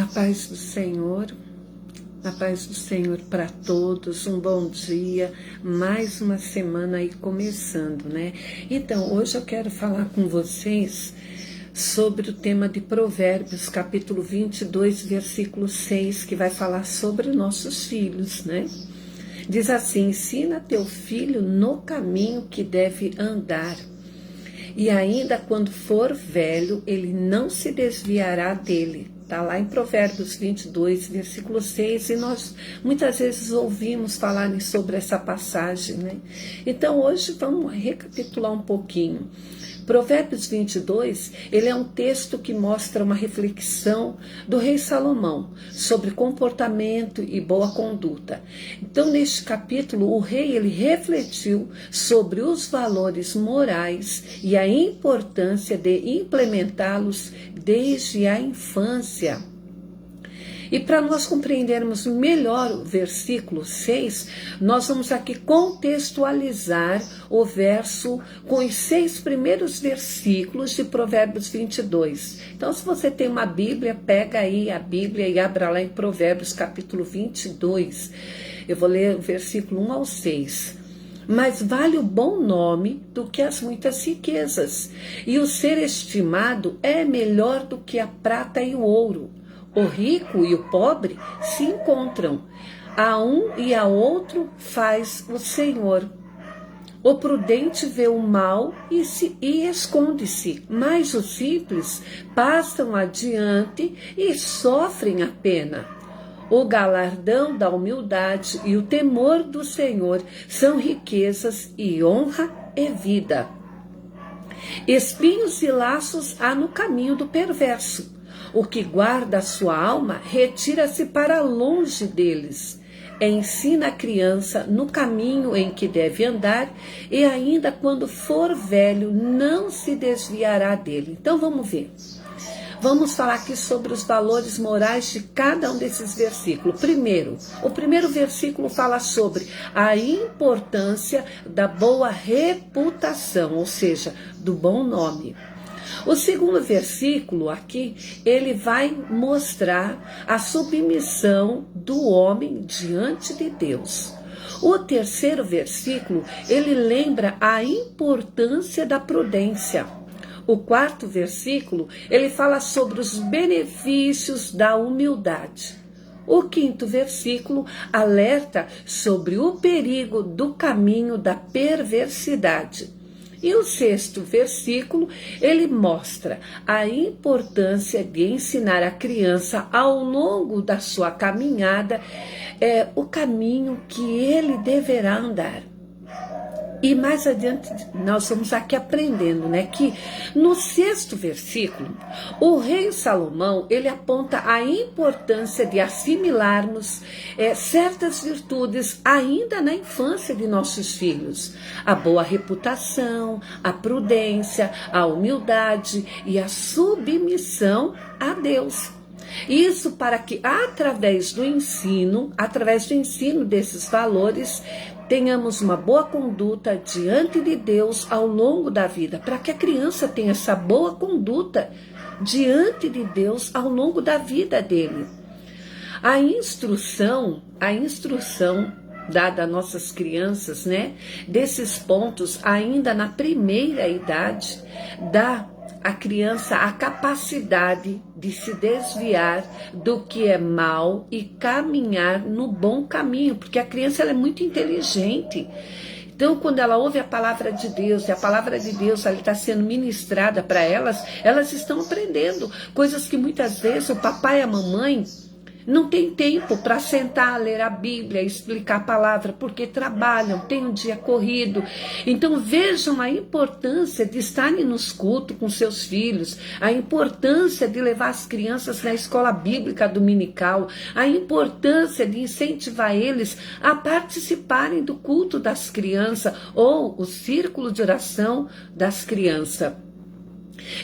A paz do Senhor para todos, um bom dia, mais uma semana aí começando, né? Então, hoje eu quero falar com vocês sobre o tema de Provérbios, capítulo 22, versículo 6, que vai falar sobre nossos filhos, né? Diz assim: ensina teu filho no caminho que deve andar, e ainda quando for velho, ele não se desviará dele. Está lá em Provérbios 22, versículo 6, e nós muitas vezes ouvimos falarem sobre essa passagem, né? Então hoje vamos recapitular um pouquinho. Provérbios 22, ele é um texto que mostra uma reflexão do rei Salomão sobre comportamento e boa conduta. Então, neste capítulo, o rei ele refletiu sobre os valores morais e a importância de implementá-los desde a infância. E para nós compreendermos melhor o versículo 6, nós vamos aqui contextualizar o verso com os 6 primeiros versículos de Provérbios 22. Então, se você tem uma Bíblia, pega aí a Bíblia e abra lá em Provérbios capítulo 22. Eu vou ler o versículo 1 ao 6. Mas vale o bom nome do que as muitas riquezas, e o ser estimado é melhor do que a prata e o ouro. O rico e o pobre se encontram, a um e a outro faz o Senhor. O prudente vê o mal e esconde-se, mas os simples passam adiante e sofrem a pena. O galardão da humildade e o temor do Senhor são riquezas e honra e vida. Espinhos e laços há no caminho do perverso. O que guarda a sua alma retira-se para longe deles. Ensina a criança no caminho em que deve andar, e ainda quando for velho não se desviará dele. Então vamos ver. Vamos falar aqui sobre os valores morais de cada um desses versículos. O primeiro versículo fala sobre a importância da boa reputação, ou seja, do bom nome. O segundo versículo aqui, ele vai mostrar a submissão do homem diante de Deus. O terceiro versículo, ele lembra a importância da prudência. O quarto versículo, ele fala sobre os benefícios da humildade. O quinto versículo alerta sobre o perigo do caminho da perversidade. E o sexto versículo, ele mostra a importância de ensinar a criança ao longo da sua caminhada o caminho que ele deverá andar. E mais adiante nós vamos aqui aprendendo, né, que no sexto versículo, o rei Salomão, ele aponta a importância de assimilarmos certas virtudes ainda na infância de nossos filhos. A boa reputação, a prudência, a humildade e a submissão a Deus. Isso para que através do ensino desses valores, tenhamos uma boa conduta diante de Deus ao longo da vida, para que a criança tenha essa boa conduta diante de Deus ao longo da vida dele. A instrução dada a nossas crianças, né, desses pontos ainda na primeira idade, dá a criança a capacidade de se desviar do que é mal e caminhar no bom caminho, porque a criança ela é muito inteligente. Então, quando ela ouve a palavra de Deus, e a palavra de Deus está sendo ministrada para elas, elas estão aprendendo coisas que muitas vezes o papai e a mamãe não tem tempo para sentar, ler a Bíblia, explicar a palavra, porque trabalham, tem um dia corrido. Então vejam a importância de estarem nos cultos com seus filhos, a importância de levar as crianças na escola bíblica dominical, a importância de incentivar eles a participarem do culto das crianças ou o círculo de oração das crianças.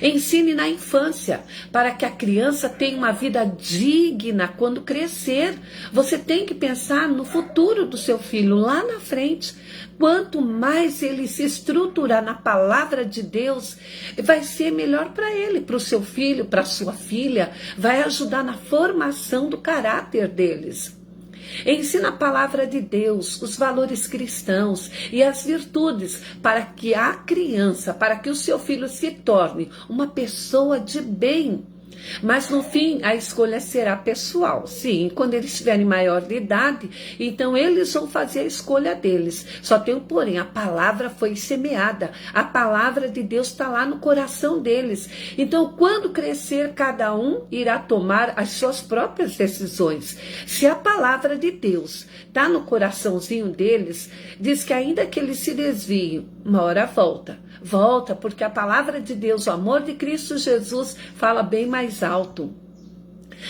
Ensine na infância, para que a criança tenha uma vida digna quando crescer. Você tem que pensar no futuro do seu filho lá na frente. Quanto mais ele se estruturar na palavra de Deus, vai ser melhor para ele, para o seu filho, para a sua filha. Vai ajudar na formação do caráter deles. Ensina a palavra de Deus, os valores cristãos e as virtudes para que a criança, para que o seu filho se torne uma pessoa de bem. Mas no fim a escolha será pessoal. Sim, quando eles estiverem maior de idade, então eles vão fazer a escolha deles. Só tem um porém, a palavra foi semeada, a palavra de Deus está lá no coração deles. Então quando crescer, cada um irá tomar as suas próprias decisões. Se a palavra de Deus está no coraçãozinho deles, diz que ainda que eles se desviem, uma hora volta. Volta, porque a palavra de Deus, o amor de Cristo Jesus, fala bem mais alto.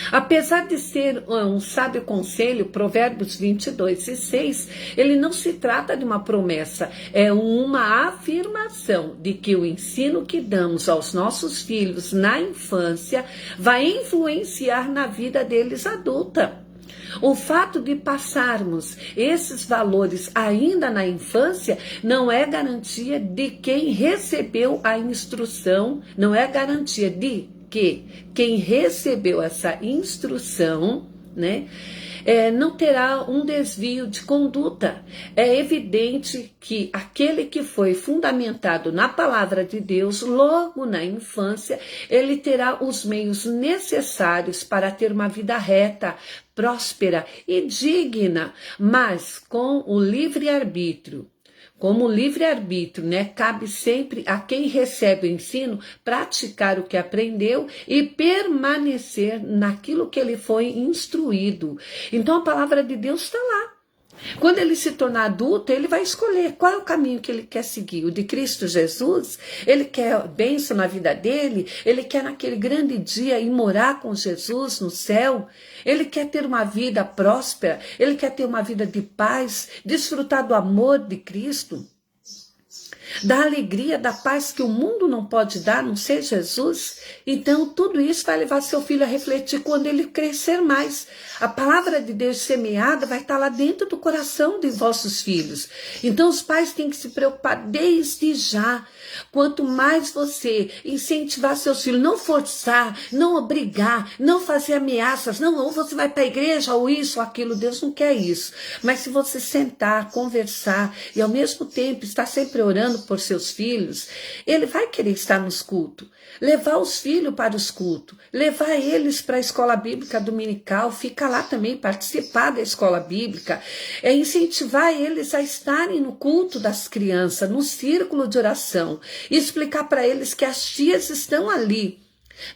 Apesar de ser um sábio conselho, Provérbios 22:6, ele não se trata de uma promessa, é uma afirmação de que o ensino que damos aos nossos filhos na infância vai influenciar na vida deles adulta. O fato de passarmos esses valores ainda na infância não é garantia de quem recebeu a instrução, não é garantia de que quem recebeu essa instrução, né, não terá um desvio de conduta. É evidente que aquele que foi fundamentado na palavra de Deus, logo na infância, ele terá os meios necessários para ter uma vida reta, próspera e digna, mas com o livre-arbítrio. Como livre-arbítrio, né, cabe sempre a quem recebe o ensino praticar o que aprendeu e permanecer naquilo que ele foi instruído. Então a palavra de Deus está lá. Quando ele se tornar adulto, ele vai escolher qual é o caminho que ele quer seguir. O de Cristo Jesus, ele quer bênção na vida dele, ele quer naquele grande dia ir morar com Jesus no céu, ele quer ter uma vida próspera, ele quer ter uma vida de paz, desfrutar do amor de Cristo, da alegria, da paz que o mundo não pode dar, não ser Jesus. Então tudo isso vai levar seu filho a refletir quando ele crescer mais. A palavra de Deus semeada vai estar lá dentro do coração de vossos filhos. Então os pais têm que se preocupar desde já. Quanto mais você incentivar seus filhos, não forçar, não obrigar, não fazer ameaças, não, ou você vai para a igreja, ou isso, ou aquilo, Deus não quer isso. Mas se você sentar, conversar e ao mesmo tempo estar sempre orando por seus filhos, ele vai querer estar nos cultos, levar os filhos para os cultos, levar eles para a escola bíblica dominical, ficar lá também, participar da escola bíblica, incentivar eles a estarem no culto das crianças, no círculo de oração, e explicar para eles que as tias estão ali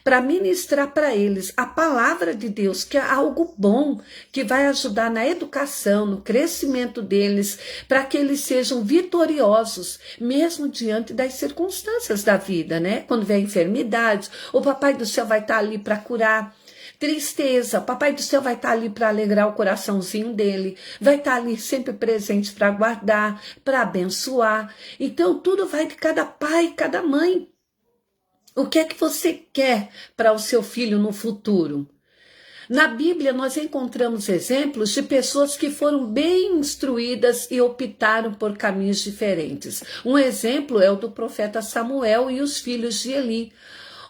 para ministrar para eles a palavra de Deus, que é algo bom, que vai ajudar na educação, no crescimento deles, para que eles sejam vitoriosos, mesmo diante das circunstâncias da vida, né? Quando vem enfermidades, o Papai do Céu vai estar ali para curar. Tristeza, o Papai do Céu vai estar ali para alegrar o coraçãozinho dele, vai estar ali sempre presente para guardar, para abençoar. Então tudo vai de cada pai e cada mãe. O que é que você quer para o seu filho no futuro? Na Bíblia nós encontramos exemplos de pessoas que foram bem instruídas e optaram por caminhos diferentes. Um exemplo é o do profeta Samuel e os filhos de Eli.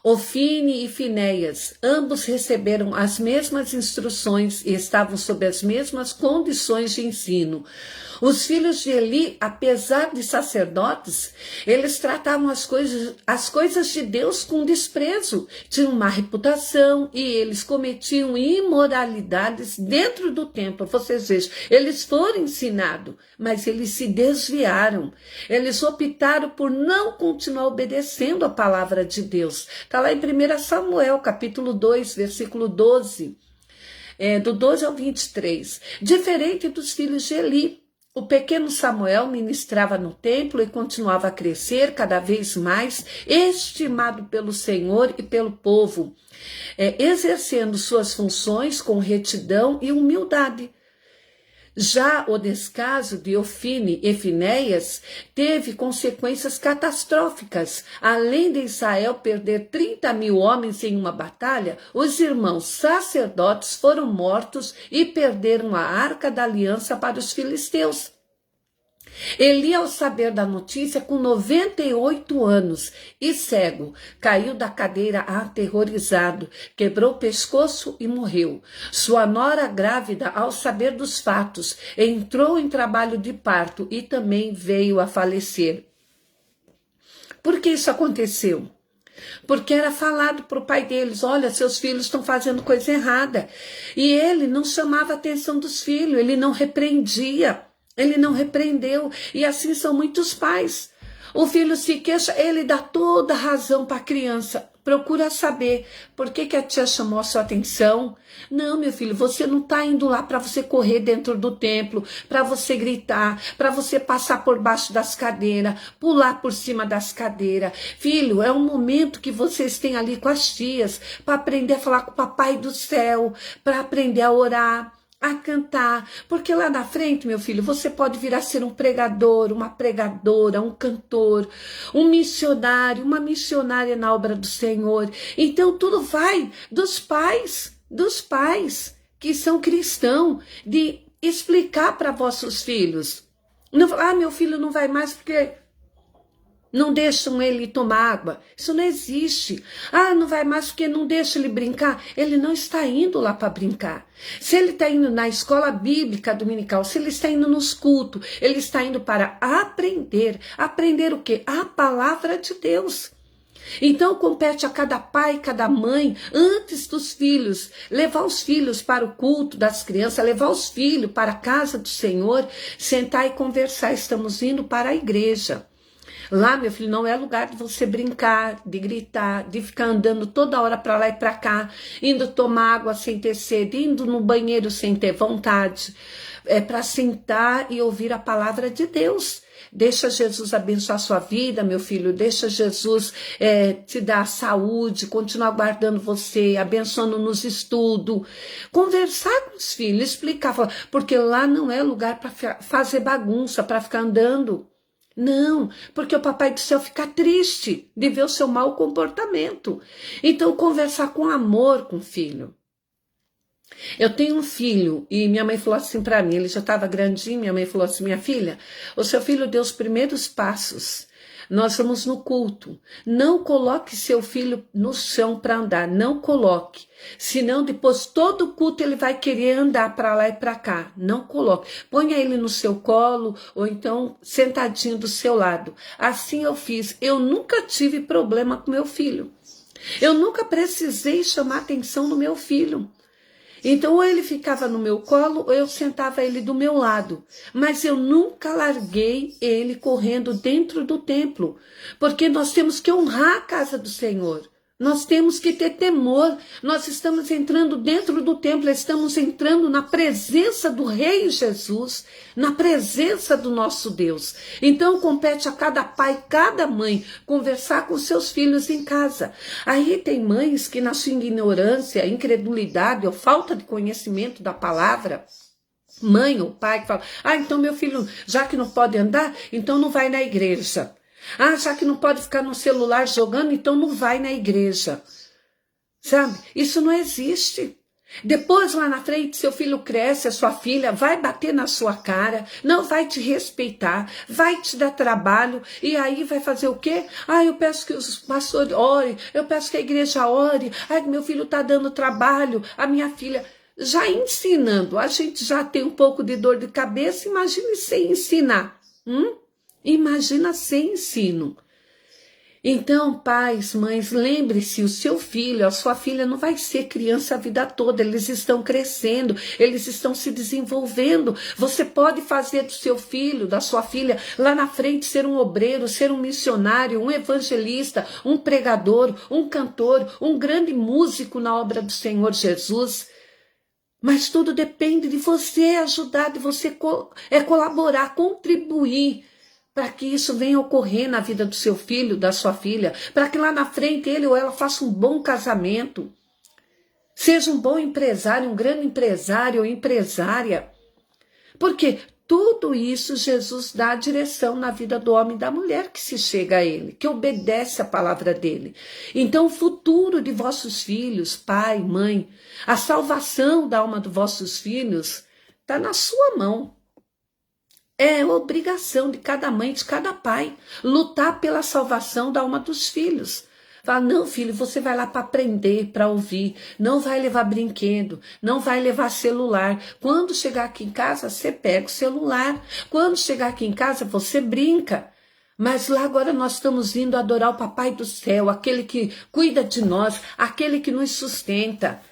Ofine e Finéias, ambos receberam as mesmas instruções e estavam sob as mesmas condições de ensino. Os filhos de Eli, apesar de sacerdotes, eles tratavam as coisas de Deus com desprezo, tinham má reputação e eles cometiam imoralidades dentro do templo. Vocês vejam, eles foram ensinados, mas eles se desviaram. Eles optaram por não continuar obedecendo a palavra de Deus. Está lá em 1 Samuel, capítulo 2, versículo 12, do 12 ao 23. Diferente dos filhos de Eli, o pequeno Samuel ministrava no templo e continuava a crescer cada vez mais, estimado pelo Senhor e pelo povo, exercendo suas funções com retidão e humildade. Já o descaso de Ofine e Finéias teve consequências catastróficas. Além de Israel perder 30.000 homens em uma batalha, os irmãos sacerdotes foram mortos e perderam a arca da aliança para os filisteus. Eli, ao saber da notícia, com 98 anos e cego, caiu da cadeira aterrorizado, quebrou o pescoço e morreu. Sua nora grávida, ao saber dos fatos, entrou em trabalho de parto e também veio a falecer. Por que isso aconteceu? Porque era falado para o pai deles, olha, seus filhos estão fazendo coisa errada. E ele não chamava a atenção dos filhos, ele não repreendia. Ele não repreendeu, e assim são muitos pais. O filho se queixa, ele dá toda a razão para a criança. Procura saber por que a tia chamou a sua atenção. Não, meu filho, você não está indo lá para você correr dentro do templo, para você gritar, para você passar por baixo das cadeiras, pular por cima das cadeiras. Filho, é um momento que vocês têm ali com as tias, para aprender a falar com o papai do céu, para aprender a orar, a cantar, porque lá na frente, meu filho, você pode vir a ser um pregador, uma pregadora, um cantor, um missionário, uma missionária na obra do Senhor. Então tudo vai dos pais que são cristãos, de explicar para vossos filhos. Não, meu filho não vai mais porque não deixam ele tomar água. Isso não existe. Não vai mais porque não deixa ele brincar. Ele não está indo lá para brincar. Se ele está indo na escola bíblica dominical, se ele está indo nos cultos, ele está indo para aprender. Aprender o quê? A palavra de Deus. Então compete a cada pai, cada mãe, antes dos filhos, levar os filhos para o culto das crianças, levar os filhos para a casa do Senhor, sentar e conversar. Estamos indo para a igreja. Lá, meu filho, não é lugar de você brincar, de gritar, de ficar andando toda hora para lá e para cá, indo tomar água sem ter sede, indo no banheiro sem ter vontade. É para sentar e ouvir a palavra de Deus. Deixa Jesus abençoar a sua vida, meu filho. Deixa Jesus te dar saúde, continuar guardando você, abençoando nos estudos. Conversar com os filhos, explicar, porque lá não é lugar para fazer bagunça, para ficar andando. Não, porque o papai do céu fica triste de ver o seu mau comportamento. Então, conversar com amor com o filho. Eu tenho um filho e minha mãe falou assim para mim, ele já estava grandinho, minha mãe falou assim, minha filha, o seu filho deu os primeiros passos. Nós vamos no culto. Não coloque seu filho no chão para andar. Não coloque. Senão depois todo culto ele vai querer andar para lá e para cá. Não coloque. Ponha ele no seu colo ou então sentadinho do seu lado. Assim eu fiz. Eu nunca tive problema com meu filho. Eu nunca precisei chamar atenção no meu filho. Então, ou ele ficava no meu colo, ou eu sentava ele do meu lado. Mas eu nunca larguei ele correndo dentro do templo, porque nós temos que honrar a casa do Senhor. Nós temos que ter temor. Nós estamos entrando dentro do templo, estamos entrando na presença do Rei Jesus, na presença do nosso Deus. Então compete a cada pai, cada mãe, conversar com seus filhos em casa. Aí tem mães que na sua ignorância, incredulidade ou falta de conhecimento da palavra, mãe ou pai que fala, então meu filho, já que não pode andar, então não vai na igreja. Já que não pode ficar no celular jogando, então não vai na igreja. Sabe? Isso não existe. Depois, lá na frente, seu filho cresce, a sua filha vai bater na sua cara, não vai te respeitar, vai te dar trabalho, e aí vai fazer o quê? Eu peço que os pastores orem, eu peço que a igreja ore, meu filho está dando trabalho, a minha filha... Já ensinando, a gente já tem um pouco de dor de cabeça, imagine sem ensinar. Imagina sem ensino. Então, pais, mães, lembre-se, o seu filho, a sua filha não vai ser criança a vida toda, eles estão crescendo, eles estão se desenvolvendo. Você pode fazer do seu filho, da sua filha, lá na frente ser um obreiro, ser um missionário, um evangelista, um pregador, um cantor, um grande músico na obra do Senhor Jesus. Mas tudo depende de você ajudar, de você colaborar, contribuir, para que isso venha ocorrer na vida do seu filho, da sua filha, para que lá na frente ele ou ela faça um bom casamento, seja um bom empresário, um grande empresário ou empresária, Porque tudo isso Jesus dá a direção na vida do homem e da mulher que se chega a ele, que obedece a palavra dele. Então o futuro de vossos filhos, pai, mãe, a salvação da alma dos vossos filhos está na sua mão. É obrigação de cada mãe, de cada pai, lutar pela salvação da alma dos filhos. Fala, não, filho, você vai lá para aprender, para ouvir, não vai levar brinquedo, não vai levar celular. Quando chegar aqui em casa, você pega o celular. Quando chegar aqui em casa, você brinca. Mas lá agora nós estamos indo adorar o Papai do Céu, aquele que cuida de nós, aquele que nos sustenta,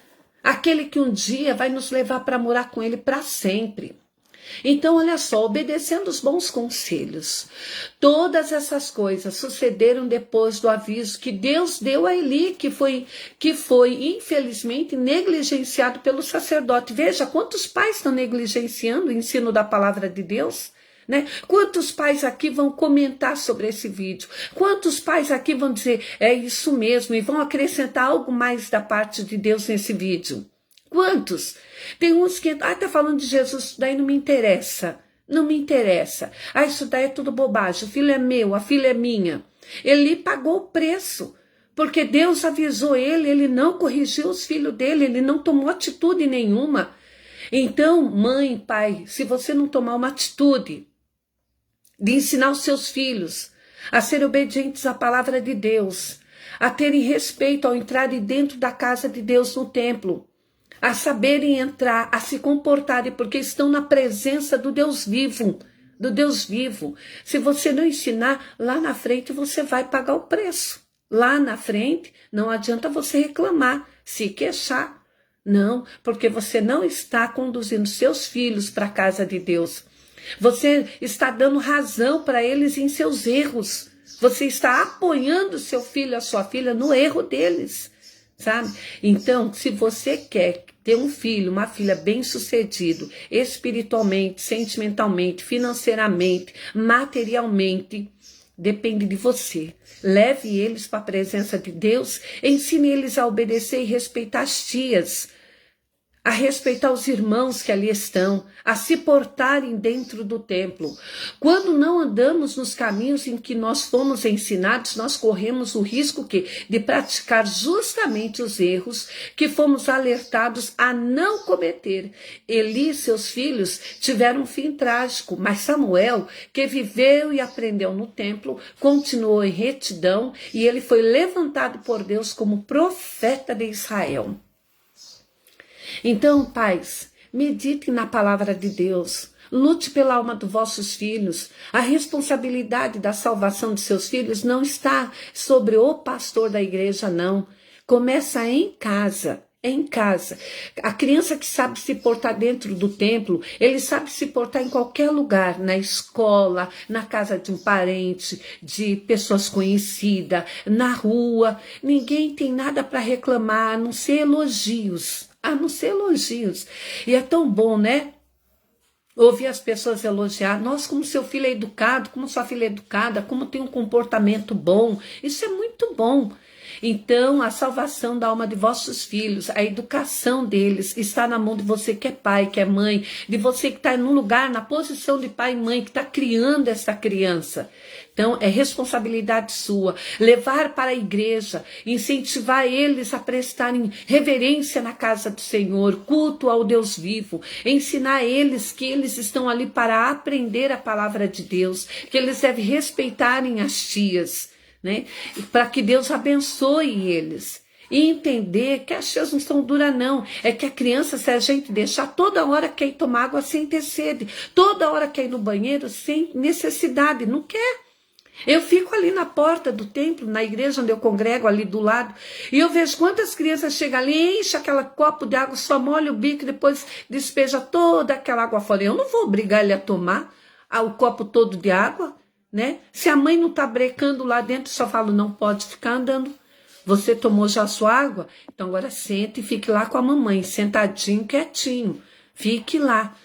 aquele que um dia vai nos levar para morar com ele para sempre. Então, olha só, obedecendo os bons conselhos, todas essas coisas sucederam depois do aviso que Deus deu a Eli, que foi infelizmente negligenciado pelo sacerdote. Veja quantos pais estão negligenciando o ensino da palavra de Deus, né? Quantos pais aqui vão comentar sobre esse vídeo? Quantos pais aqui vão dizer, é isso mesmo, e vão acrescentar algo mais da parte de Deus nesse vídeo? Quantos? Tem uns que, tá falando de Jesus, isso daí não me interessa. Não me interessa. Isso daí é tudo bobagem. O filho é meu, a filha é minha. Ele pagou o preço, porque Deus avisou ele não corrigiu os filhos dele, ele não tomou atitude nenhuma. Então, mãe, pai, se você não tomar uma atitude de ensinar os seus filhos a serem obedientes à palavra de Deus, a terem respeito ao entrarem dentro da casa de Deus no templo, a saberem entrar, a se comportarem, porque estão na presença do Deus vivo, do Deus vivo. Se você não ensinar, lá na frente você vai pagar o preço. Lá na frente não adianta você reclamar, se queixar. Não, porque você não está conduzindo seus filhos para a casa de Deus. Você está dando razão para eles em seus erros. Você está apoiando seu filho, a sua filha no erro deles. Sabe? Então, se você quer ter um filho, uma filha bem-sucedido, espiritualmente, sentimentalmente, financeiramente, materialmente, depende de você. Leve eles para a presença de Deus, ensine eles a obedecer e respeitar as tias, a respeitar os irmãos que ali estão, a se portarem dentro do templo. Quando não andamos nos caminhos em que nós fomos ensinados, nós corremos o risco de praticar justamente os erros que fomos alertados a não cometer. Eli e seus filhos tiveram um fim trágico, mas Samuel, que viveu e aprendeu no templo, continuou em retidão e ele foi levantado por Deus como profeta de Israel. Então, pais, meditem na palavra de Deus, lute pela alma dos vossos filhos. A responsabilidade da salvação de seus filhos não está sobre o pastor da igreja, não. Começa em casa. Em casa. A criança que sabe se portar dentro do templo, ele sabe se portar em qualquer lugar, na escola, na casa de um parente, de pessoas conhecidas, na rua. Ninguém tem nada para reclamar, a não ser elogios. A não ser elogios. E é tão bom, né? Ouvir as pessoas elogiar. Nossa, como seu filho é educado, como sua filha é educada, como tem um comportamento bom. Isso é muito bom. Então, a salvação da alma de vossos filhos, a educação deles está na mão de você que é pai, que é mãe, de você que está num lugar, na posição de pai e mãe, que está criando essa criança. Então, é responsabilidade sua, levar para a igreja, incentivar eles a prestarem reverência na casa do Senhor, culto ao Deus vivo, ensinar eles que eles estão ali para aprender a palavra de Deus, que eles devem respeitarem as tias, né? Para que Deus abençoe eles. E entender que as tias não são duras, não. É que a criança, se a gente deixar, toda hora quer ir tomar água sem ter sede, toda hora quer ir no banheiro sem necessidade, não quer. Eu fico ali na porta do templo, na igreja onde eu congrego, ali do lado, e eu vejo quantas crianças chegam ali, enche aquele copo de água, só molha o bico e depois despeja toda aquela água fora. Eu não vou obrigar ele a tomar o copo todo de água, né? Se a mãe não está brecando lá dentro, só falo, não pode ficar andando. Você tomou já a sua água? Então agora sente e fique lá com a mamãe, sentadinho, quietinho. Fique lá.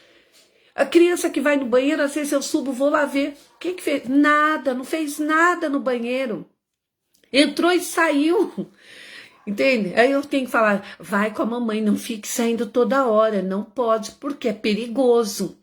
A criança que vai no banheiro, às vezes eu subo, vou lá ver. O que fez? Nada, não fez nada no banheiro. Entrou e saiu. Entende? Aí eu tenho que falar, vai com a mamãe, não fique saindo toda hora. Não pode, porque é perigoso.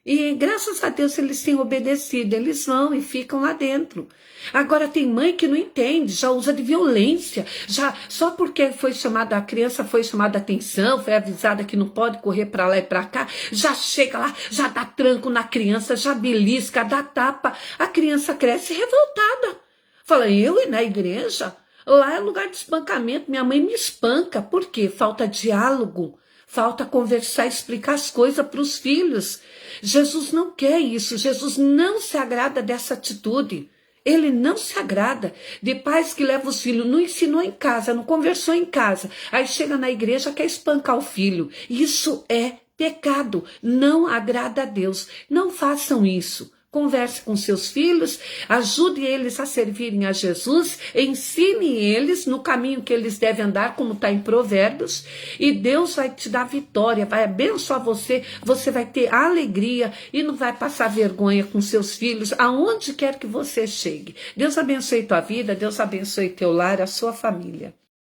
E graças a Deus eles têm obedecido, eles vão e ficam lá dentro. Agora tem mãe que não entende, já usa de violência, já só porque foi chamada a criança, foi chamada a atenção, foi avisada que não pode correr para lá e para cá, já chega lá, já dá tranco na criança, já belisca, dá tapa, a criança cresce revoltada. Fala, eu ir na igreja? Lá é lugar de espancamento, minha mãe me espanca. Por quê? Falta diálogo, falta conversar, explicar as coisas para os filhos. Jesus não quer isso, Jesus não se agrada dessa atitude. Ele não se agrada de pais que levam os filhos, não ensinou em casa, não conversou em casa, aí chega na igreja quer espancar o filho. Isso é pecado, não agrada a Deus. Não façam isso. Converse com seus filhos, ajude eles a servirem a Jesus, ensine eles no caminho que eles devem andar, como está em Provérbios, e Deus vai te dar vitória, vai abençoar você, você vai ter alegria e não vai passar vergonha com seus filhos, aonde quer que você chegue. Deus abençoe tua vida, Deus abençoe teu lar, a sua família.